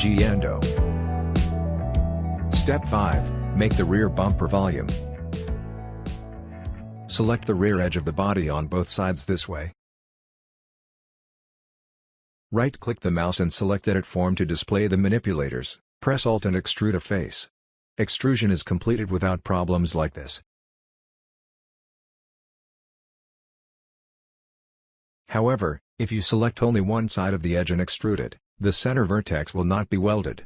Siguiendo. Step 5. Make the rear bumper volume. Select the rear edge of the body on both sides this way. Right-click the mouse and select Edit Form to display the manipulators. Press Alt and extrude a face. Extrusion is completed without problems like this. However, if you select only one side of the edge and extrude it, the center vertex will not be welded.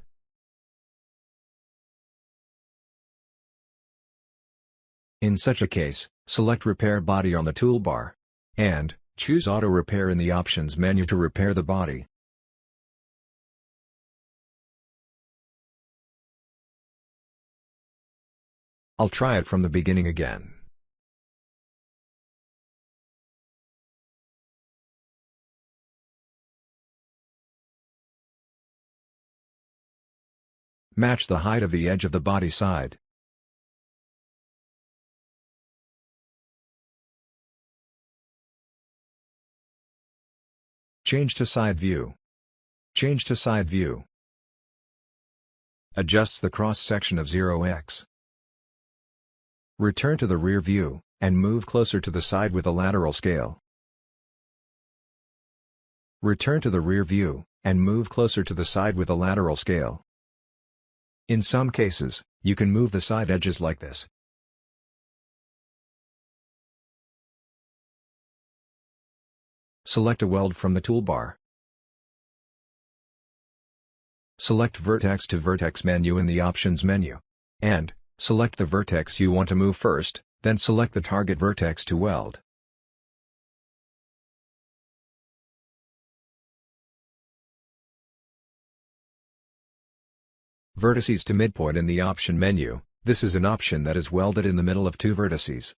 In such a case, select Repair Body on the toolbar. And, choose Auto Repair in the Options menu to repair the body. I'll try it from the beginning again. Match the height of the edge of the body side. Change to side view. Change to side view. Adjusts the cross-section of 0x. Return to the rear view, and move closer to the side with a lateral scale. Return to the rear view, and move closer to the side with a lateral scale. In some cases, you can move the side edges like this. Select a weld from the toolbar. Select Vertex to Vertex menu in the Options menu. And, select the vertex you want to move first, then select the target vertex to weld. Vertices to midpoint in the Option menu. This is an option that is welded in the middle of two vertices.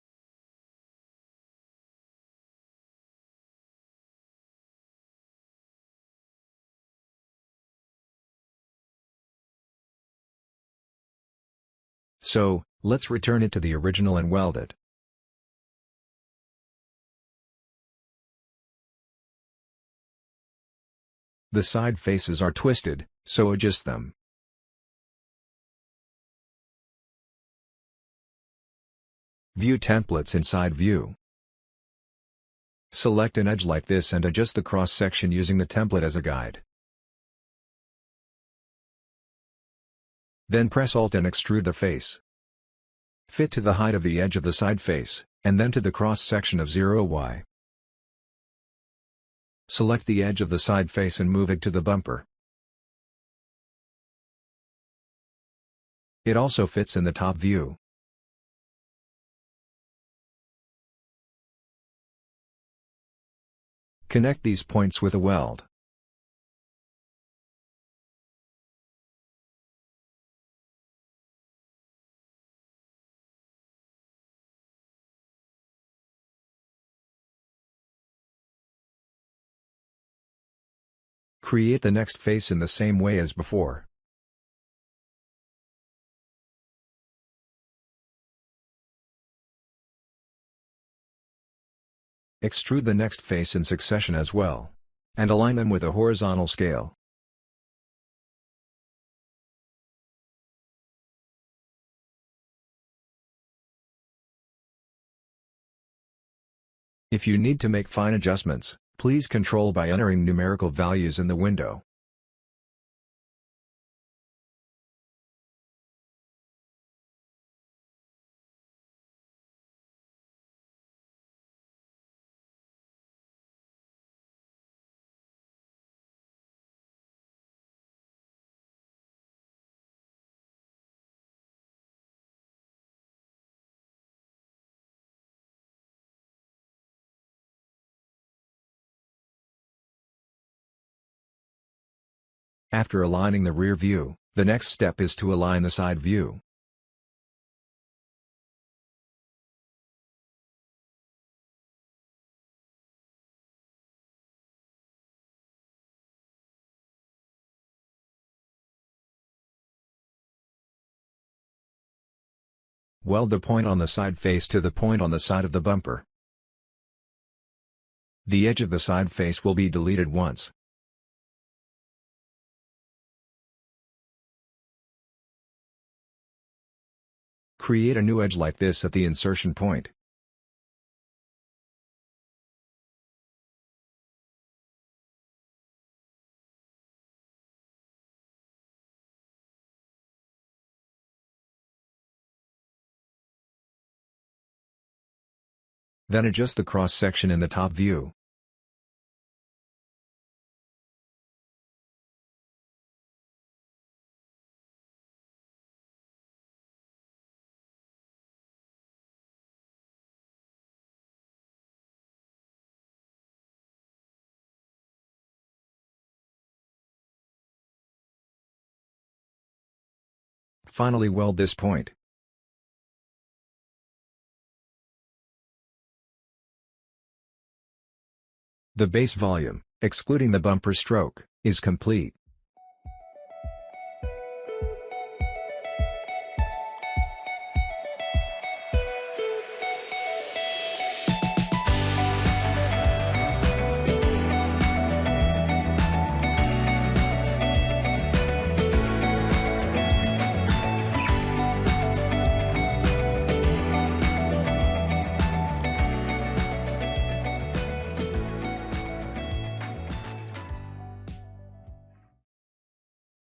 So, let's return it to the original and weld it. The side faces are twisted, so adjust them. View templates inside View. Select an edge like this and adjust the cross-section using the template as a guide. Then press Alt and extrude the face. Fit to the height of the edge of the side face, and then to the cross-section of 0y. Select the edge of the side face and move it to the bumper. It also fits in the top view. Connect these points with a weld. Create the next face in the same way as before. Extrude the next face in succession as well. And align them with a horizontal scale. If you need to make fine adjustments, please control by entering numerical values in the window. After aligning the rear view, the next step is to align the side view. Weld the point on the side face to the point on the side of the bumper. The edge of the side face will be deleted once. Create a new edge like this at the insertion point. Then adjust the cross-section in the top view. Finally, weld this point. The base volume, excluding the bumper stroke, is complete.